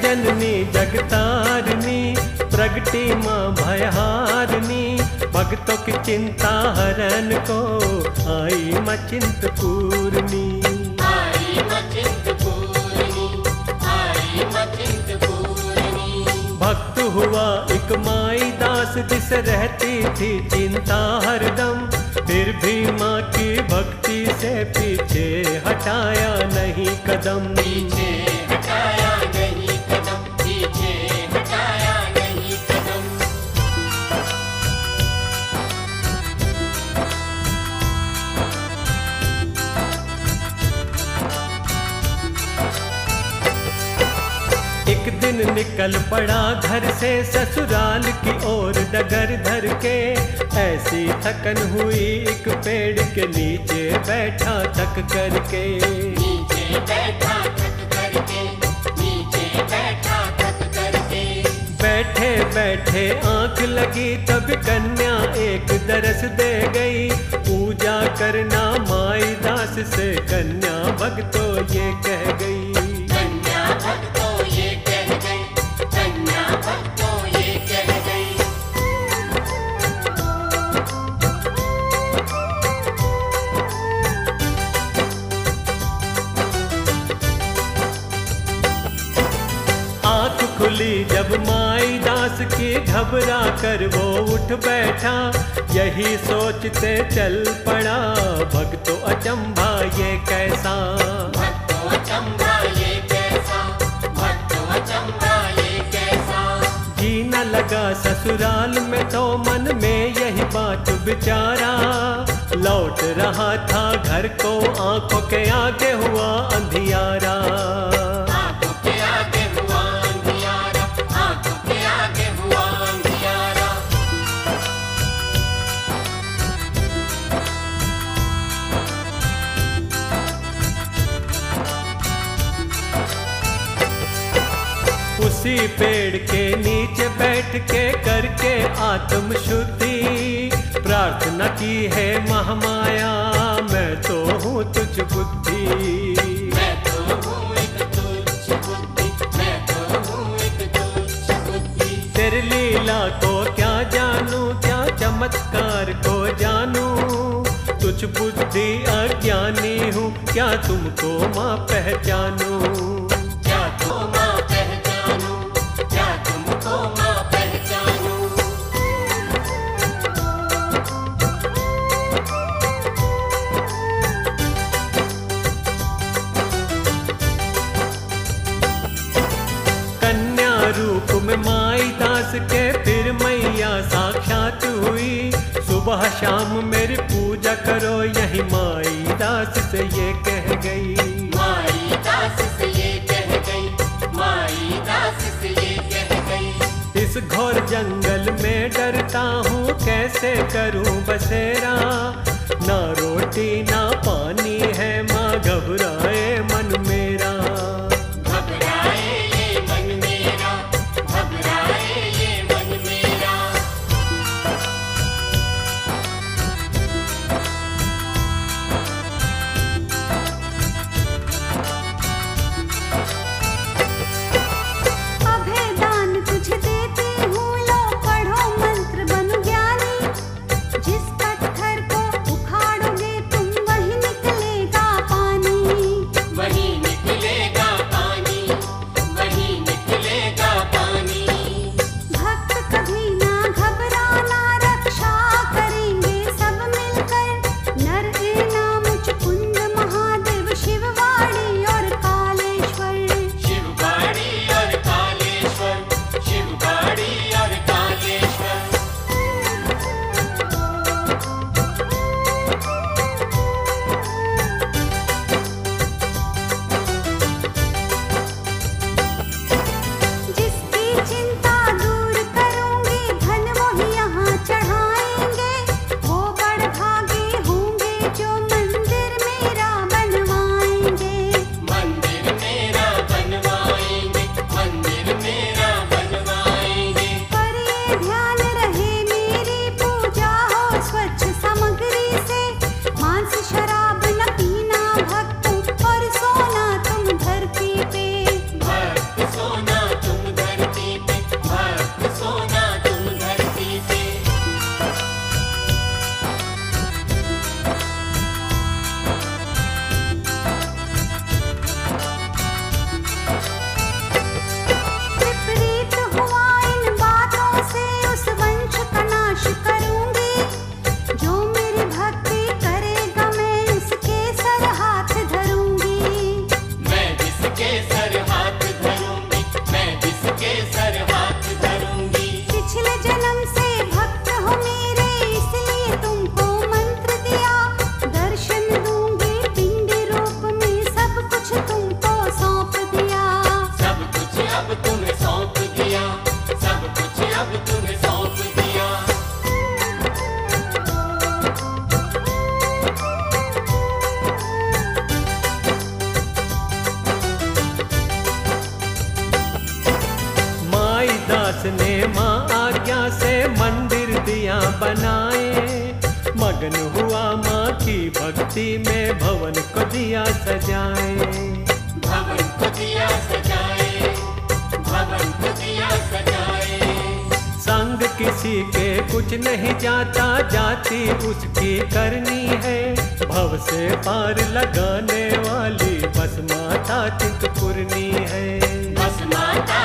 जननी जगतारिणी, प्रगटी माँ भयहारिणी, भक्तों की चिंता हरण को आई माँ चिंतपूर्णी। भक्त हुआ एक माई दास जिस रहती थी चिंता हरदम, फिर भी माँ की भक्ति से पीछे हटाया नहीं कदम। एक दिन निकल पड़ा घर से ससुराल की ओर डगर धर के, ऐसी थकन हुई एक पेड़ के नीचे बैठा थक करके। बैठे बैठे आंख लगी तब कन्या एक दरस दे गई, पूजा करना माई दास से कन्या भक्तो ये कह गई। आँख खुली जब माई दास की घबरा कर वो उठ बैठा, यही सोचते चल पड़ा भक्तो अचंभा ये कैसा। जीना लगा ससुराल में तो मन में यही बात विचारा, लौट रहा था घर को आंखों के आगे हुआ अंधियारा। उसी पेड़ के नीचे बैठ के करके आत्म शुद्धि, प्रार्थना की है महामाया मैं तो हूँ तुझ बुद्धि। तेरी लीला को क्या जानूं, क्या चमत्कार को जानूं, तुझ बुद्धि अज्ञानी हूँ क्या तुमको माँ पहचानूं। रूप में माई दास के फिर मैया साक्षात हुई, सुबह शाम मेरी पूजा करो यही माई दास से ये कह गई। माई दास से ये कह गई, माई दास से ये कह गई। इस घोर जंगल में डरता हूँ कैसे करूँ बसेरा, ना रोटी ना पानी है माँ घबराए मन मेरा। दास ने माँ आज्ञा से मंदिर दिया बनाए, मगन हुआ माँ की भक्ति में भवन को दिया सजाए। भवन को दिया सजाए, भवन को दिया सजाए। संग किसी के कुछ नहीं जाता, जाति उसकी करनी है। भव से पार लगाने वाली बस माता चिंतपूर्णी है। बस माता